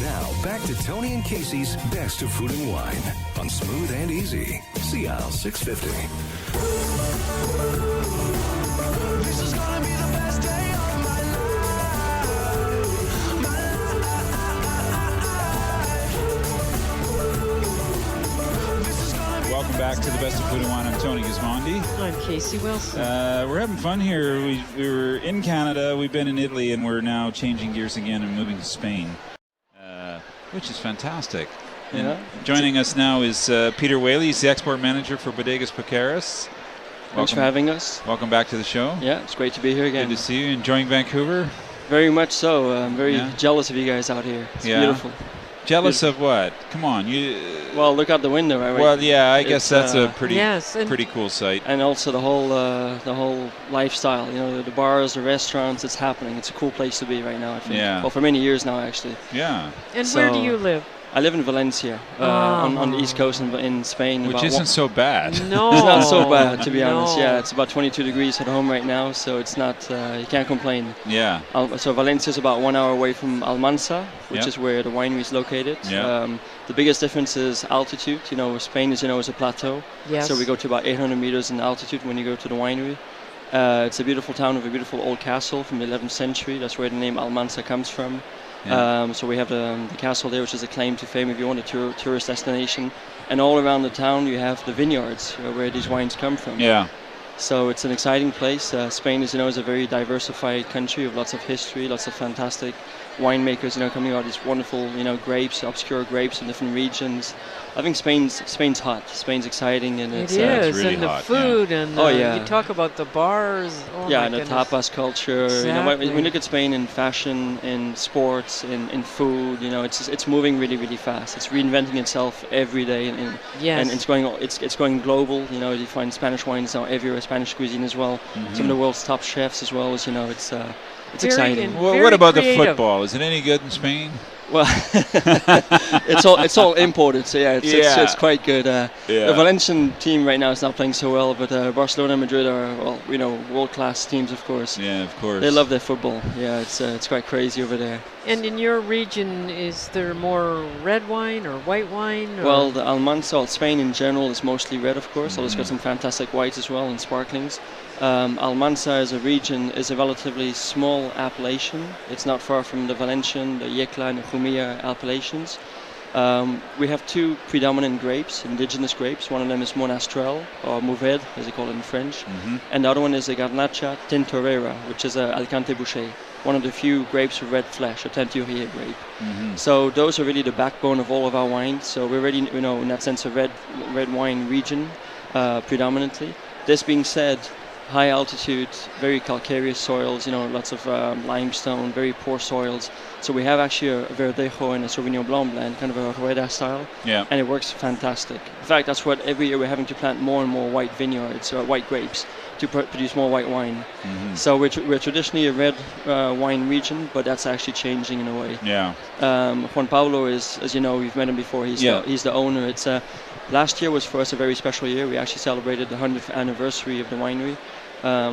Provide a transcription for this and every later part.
Now, back to Tony and Casey's Best of Food and Wine on Smooth and Easy, CL 650. This is gonna be the best day of my life. Welcome back to the Best of Food and Wine. I'm Tony Gismondi. I'm Casey Wilson. We're having fun here. We were in Canada, we've been in Italy, and we're now changing gears again and moving to Spain, which is fantastic. Yeah. And joining us now is Pieter Whaley. He's the export manager for Bodega's Piqueras. Thanks for having us. Welcome back to the show. Yeah, it's great to be here again. Good to see you. Enjoying Vancouver? Very much so. I'm very jealous of you guys out here. It's beautiful. Jealous of what? Come on, you. Well, look out the window, right? Well, yeah, I guess that's a pretty cool sight. And also the whole lifestyle. You know, the bars, the restaurants. It's happening. It's a cool place to be right now, I think. Yeah. Well, for many years now, actually. Yeah. And where do you live? I live in Valencia, on the east coast in Spain. Which isn't so bad. No. It's not so bad, to be honest. Yeah, it's about 22 degrees at home right now, so it's not, you can't complain. Yeah. So Valencia is about 1 hour away from Almansa, which is where the winery is located. Yeah. The biggest difference is altitude. You know, Spain, as you know, is a plateau. Yes. So we go to about 800 meters in altitude when you go to the winery. It's a beautiful town with a beautiful old castle from the 11th century. That's where the name Almansa comes from. Yeah. So we have the castle there, which is a claim to fame if you want a tourist destination. And all around the town you have the vineyards where these wines come from. Yeah. So it's an exciting place. Spain, as you know, is a very diversified country with lots of history, lots of fantastic winemakers, coming out these wonderful, grapes, obscure grapes in different regions. I think Spain's hot. Spain's exciting, and It it's is, really and the hot, food, and you talk about the bars. Oh yeah, my and the goodness. tapas culture. Exactly. When we look at Spain in fashion, in sports, in food, it's moving really, really fast. It's reinventing itself every day, and it's going global. You find Spanish wines now everywhere, Spanish cuisine as well. Mm-hmm. Some of the world's top chefs as well. As it's exciting. Well, what about the football? Is it any good in Spain? Well, it's all imported, so it's quite good. The Valencian team right now is not playing so well, but Barcelona and Madrid are world-class teams, of course. Yeah, of course. They love their football. Yeah, it's quite crazy over there. And in your region, is there more red wine or white wine? Well, the Almansa, Spain in general, is mostly red, of course. Although it's got some fantastic whites as well and sparklings. Almansa as a region is a relatively small appellation. It's not far from the Valencian, the Yecla and the Jumilla appellations. We have two predominant grapes, indigenous grapes. One of them is Monastrell, or Mourvèdre, as they call it in French. And the other one is the Garnacha Tintorera, which is a Alicante Boucher, one of the few grapes with red flesh, a Teinturier grape. So those are really the backbone of all of our wines. So we're really, in that sense, a red wine region predominantly. This being said, high altitude, very calcareous soils, lots of limestone, very poor soils. So we have actually a Verdejo and a Sauvignon Blanc blend, kind of a Rueda style, and it works fantastic. In fact, that's what every year we're having to plant more and more white vineyards, or white grapes, to produce more white wine. So we're traditionally a red wine region, but that's actually changing in a way. Yeah. Juan Pablo is, as you know, you've met him before. He's the owner. It's last year was for us a very special year. We actually celebrated the 100th anniversary of the winery.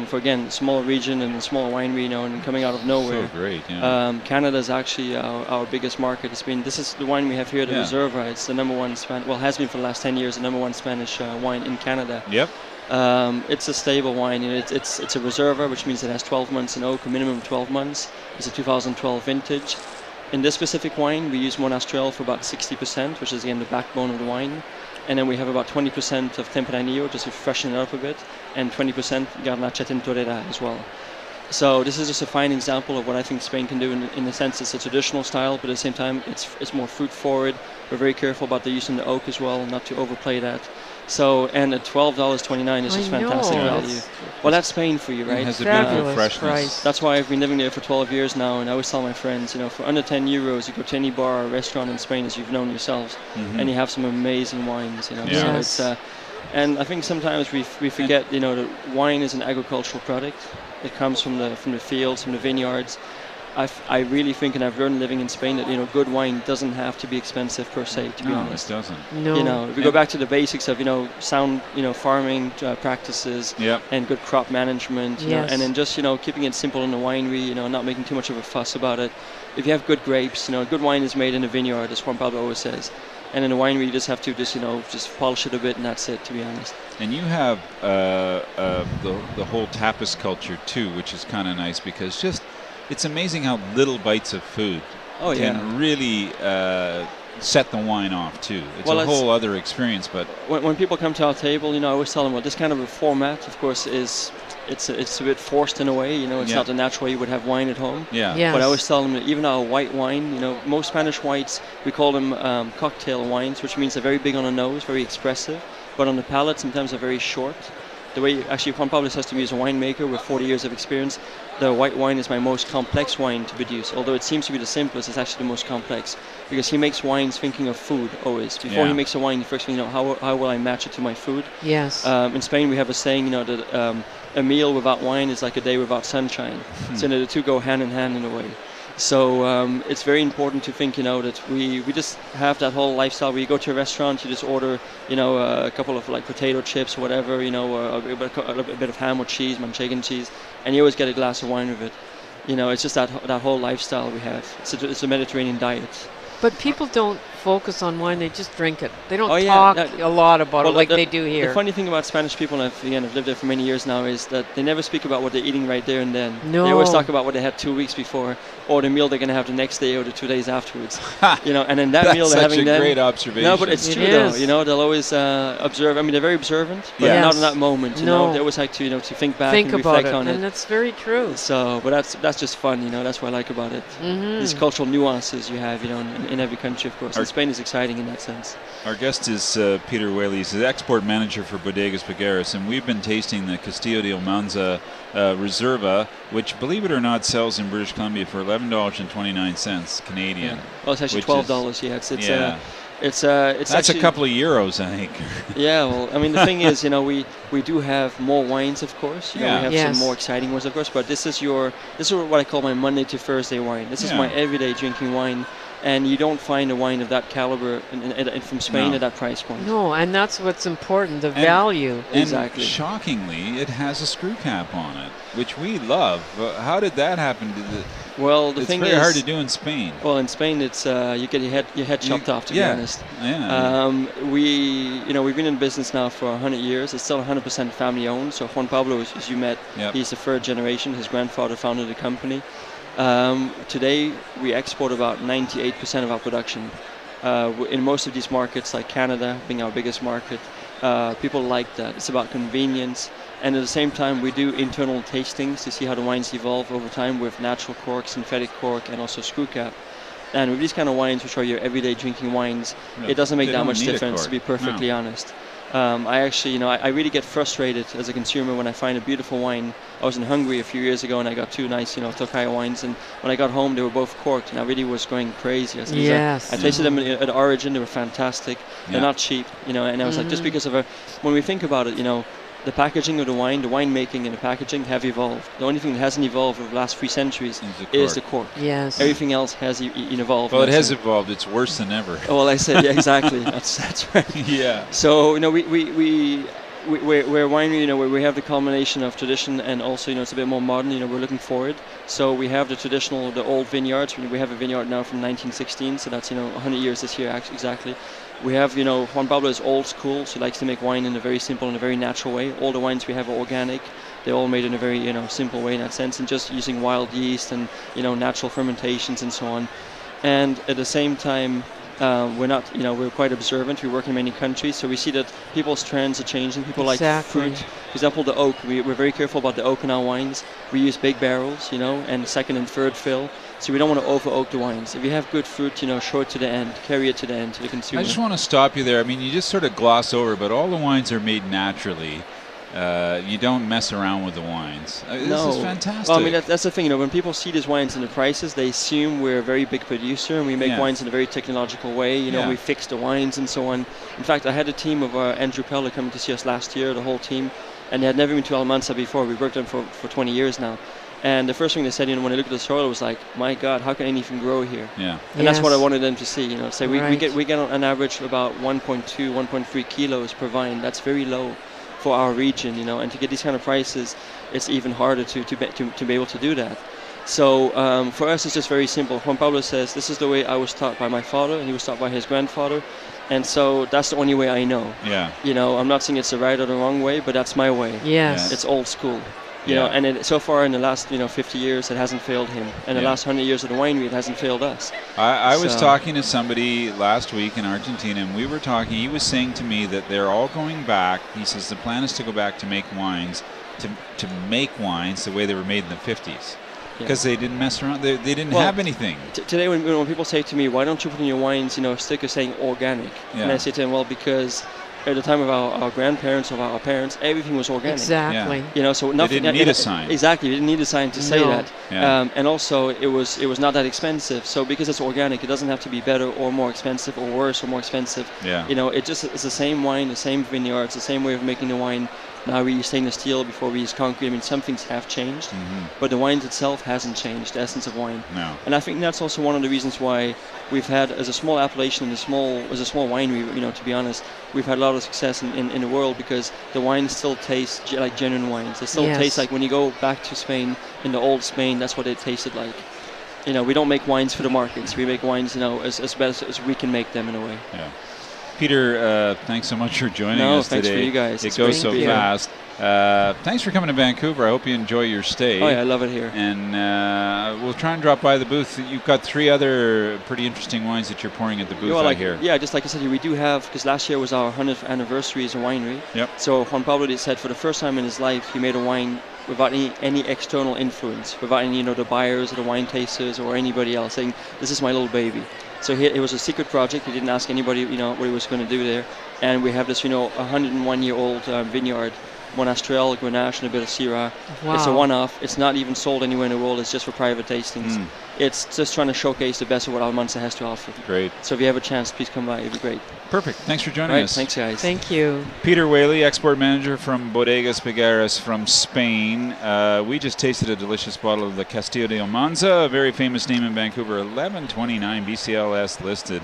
For again, small region and small winery, and coming out of nowhere. So great, yeah. Canada is actually our biggest market. This is the wine we have here, the Reserva. It's the number one has been for the last 10 years, the number one Spanish wine in Canada. Yep. It's a stable wine. It's a Reserva, which means it has 12 months in oak, a minimum of 12 months. It's a 2012 vintage. In this specific wine, we use Monastrell for about 60%, which is again the backbone of the wine. And then we have about 20% of Tempranillo, just to freshen it up a bit, and 20% Garnacha Tintorera as well. So this is just a fine example of what I think Spain can do in the sense it's a traditional style, but at the same time it's more fruit forward. We're very careful about the use of the oak as well, not to overplay that. So, and at $12.29 is just fantastic value. Well, that's Spain for you, right? It has a beautiful freshness. Price. That's why I've been living there for 12 years now, and I always tell my friends, for under 10 euros, you go to any bar or restaurant in Spain, as you've known yourselves, and you have some amazing wines, Yeah. So it's, and I think sometimes we forget, that wine is an agricultural product. It comes from the fields, from the vineyards. I really think, and I've learned living in Spain, that good wine doesn't have to be expensive per se. To be No, honest, it doesn't. No. if we go back to the basics of sound farming practices Yep. and good crop management, Yes. and then just keeping it simple in the winery, not making too much of a fuss about it. If you have good grapes, good wine is made in a vineyard, as Juan Pablo always says. And in a winery, you just have to just polish it a bit, and that's it, to be honest. And you have the whole tapas culture too, which is kind of nice because it's amazing how little bites of food can really set the wine off too. It's a whole other experience. But when people come to our table, I always tell them, well, this kind of a format, of course, it's a bit forced in a way. It's not the natural way you would have wine at home. yeah, Yes. But I always tell them that even our white wine, most Spanish whites, we call them cocktail wines, which means they're very big on the nose, very expressive, but on the palate sometimes they're very short. The way, actually, Juan Pablo says to me as a winemaker with 40 years of experience, the white wine is my most complex wine to produce. Although it seems to be the simplest, it's actually the most complex. Because he makes wines thinking of food, always. Before he makes a wine, he first thinks, how will I match it to my food? Yes. In Spain, we have a saying, that a meal without wine is like a day without sunshine. So the two go hand in hand in a way. So it's very important to think, that we just have that whole lifestyle where you go to a restaurant, you just order, a couple of like potato chips or whatever, a bit of ham or cheese, manchego cheese, and you always get a glass of wine with it. It's just that whole lifestyle we have. It's a Mediterranean diet. But people don't focus on wine, they just drink it. They don't Oh, talk yeah, a lot about it like they do The here. funny thing about Spanish people, and I've lived there for many years now, is that they never speak about what they're eating right there and then. No. They always talk about what they had 2 weeks before, or the meal they're going to have the next day or the 2 days afterwards. And then that meal they're such having a then. great observation. No, but it's It true is. though. They'll always observe. I mean, they're very observant, but Yes. not in that moment. No. They always like to to think back Think and about reflect it, on and it. that's very true. So, but that's just fun. That's what I like about it. These cultural nuances you have, in every country, of course. And Spain is exciting in that sense. Our guest is Pieter Whaley. He's the export manager for Bodegas Piqueras, and we've been tasting the Castillo de Almanza Reserva, which, believe it or not, sells in British Columbia for $11.29 Canadian. Well, it's actually $12. Yeah, it's it's That's actually, a couple of euros, I think. Yeah, well, I mean, the thing is, we do have more wines, of course. We have Yes. some more exciting ones, of course. But this is what I call my Monday to Thursday wine. This is my everyday drinking wine, and you don't find a wine of that caliber from Spain at that price point. No, and that's what's important, the And- value. And Exactly. shockingly, it has a screw cap on it, which we love. How did that happen? Well, the It's thing very is, hard to do in Spain. well, in Spain, it's you get your head chopped off. To be honest. Yeah. We've been in business now for 100 years. It's still 100% family owned. So Juan Pablo, as you met, he's the third generation. His grandfather founded the company. Today, we export about 98% of our production. In most of these markets, like Canada being our biggest market, people like that. It's about convenience. And at the same time, we do internal tastings to see how the wines evolve over time with natural cork, synthetic cork, and also screw cap. And with these kind of wines, which are your everyday drinking wines, it doesn't make they that don't much need a difference, to be cork. perfectly honest. I actually, I really get frustrated as a consumer when I find a beautiful wine. I was in Hungary a few years ago and I got two nice, Tokai wines, and when I got home, they were both corked, and I really was going crazy. I said, Yes. I tasted them at origin; they were fantastic. They're not cheap, and I was like, just because of when we think about it, the packaging of the winemaking and the packaging have evolved. The only thing that hasn't evolved over the last 3 centuries is the cork. Yes. Everything else has evolved. Well, it has evolved. It's worse than ever. Oh, well, I said, yeah, exactly. that's right. Yeah. So, we're a winery, where we have the culmination of tradition and also, it's a bit more modern, we're looking forward. So we have the traditional, the old vineyards. We have a vineyard now from 1916, so that's, 100 years this year, exactly. We have, Juan Pablo is old school, so he likes to make wine in a very simple and a very natural way. All the wines we have are organic. They're all made in a very, simple way in that sense, and just using wild yeast and, natural fermentations and so on. And at the same time, we're not, we're quite observant. We work in many countries, so we see that people's trends are changing. People like fruit. For example, the oak. We're very careful about the oak in our wines. We use big barrels, and second and third fill. So we don't want to over oak the wines. If you have good fruit, show it to the end, carry it to the end, to the consumer. I just want to stop you there. I mean, you just sort of gloss over, but all the wines are made naturally. You don't mess around with the wines. This is fantastic. Well, I mean, that's the thing. When people see these wines and the prices, they assume we're a very big producer and we make wines in a very technological way. We fix the wines and so on. In fact, I had a team of Andrew Peller coming to see us last year, the whole team, and they had never been to Almanza before. We've worked on for 20 years now. And the first thing they said, when they looked at the soil, was like, my God, how can anything grow here? Yeah. And that's what I Yes. wanted them to see. Say we get on an average about 1.2, 1.3 kilos per vine. That's very low for our region, and to get these kind of prices, it's even harder to be able to do that. So for us, it's just very simple. Juan Pablo says, this is the way I was taught by my father, and he was taught by his grandfather. And so that's the only way I know. Yeah. I'm not saying it's the right or the wrong way, but that's my way. Yes. It's old school. Yeah. And so far in the last 50 years, it hasn't failed him. And the last 100 years of the winery, it hasn't failed us. I was talking to somebody last week in Argentina, and we were talking. He was saying to me that they're all going back. He says the plan is to go back to make wines, to make wines the way they were made in the 50s. Because they didn't mess around. They didn't have anything. Today, when people say to me, why don't you put in your wines, a sticker saying organic? Yeah. And I say to them, well, because at the time of our grandparents, of our parents, everything was organic. Exactly. So nothing. They didn't need a sign. Exactly, you didn't need a sign to say that. Yeah. And also, it was not that expensive. So because it's organic, it doesn't have to be better or more expensive or worse or more expensive. Yeah. It just it's the same wine, the same vineyards, the same way of making the wine. Now we use stainless steel, before we use concrete. I mean, some things have changed, but the wine itself hasn't changed, the essence of wine. No. And I think that's also one of the reasons why we've had, as a small appellation, as a small winery, to be honest, we've had a lot of success in the world, because the wines still taste like genuine wines. They still taste like, when you go back to Spain, in the old Spain, that's what it tasted like. We don't make wines for the markets. We make wines, as best as we can make them, in a way. Yeah. Peter, thanks so much for joining us thanks today. for you guys. It goes so fast. Thanks for coming to Vancouver. I hope you enjoy your stay. Oh, yeah, I love it here. And we'll try and drop by the booth. You've got 3 other pretty interesting wines that you're pouring at the booth out here. Yeah, just like I said, we do have, because last year was our 100th anniversary as a winery. Yep. So Juan Pablo said for the first time in his life, he made a wine without any external influence, without any, the buyers or the wine tasters or anybody else, saying, this is my little baby. So it was a secret project. He didn't ask anybody, what he was going to do there. And we have this, 101-year-old vineyard, Monastrell, Grenache, and a bit of Syrah. Wow. It's a one-off. It's not even sold anywhere in the world. It's just for private tastings. It's just trying to showcase the best of what Almanza has to offer. Great. So if you have a chance, please come by. It'd be great. Perfect. Thanks for joining us. Thanks, guys. Thank you. Peter Whaley, export manager from Bodega Piqueras from Spain. We just tasted a delicious bottle of the Castillo de Almanza, a very famous name in Vancouver, $11.29 BCLS listed.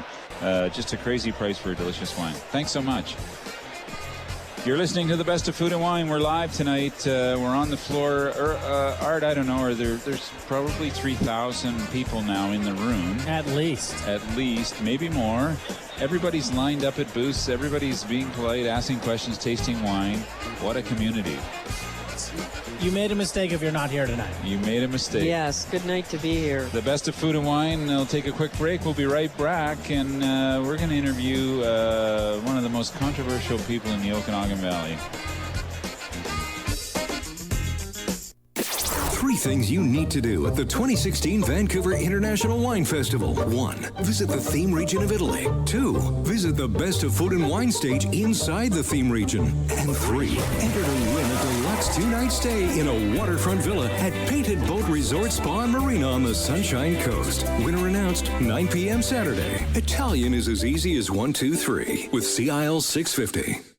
Just a crazy price for a delicious wine. Thanks so much. You're listening to the Best of Food and Wine. We're live tonight. We're on the floor. Art, I don't know, there's probably 3,000 people now in the room. At least. At least, maybe more. Everybody's lined up at booths. Everybody's being polite, asking questions, tasting wine. What a community. You made a mistake if you're not here tonight. You made a mistake. Yes, good night to be here. The Best of Food and Wine. I'll take a quick break. We'll be right back, and we're going to interview one of the most controversial people in the Okanagan Valley. 3 things you need to do at the 2016 Vancouver International Wine Festival. 1. Visit the theme region of Italy. 2. Visit the Best of Food and Wine stage inside the theme region. And 3. Enter to win a deluxe 2-night stay in a waterfront villa at Painted Boat Resort Spa and Marina on the Sunshine Coast. Winner announced 9 p.m. Saturday. Italian is as easy as 1, 2, 3 with CIL 650.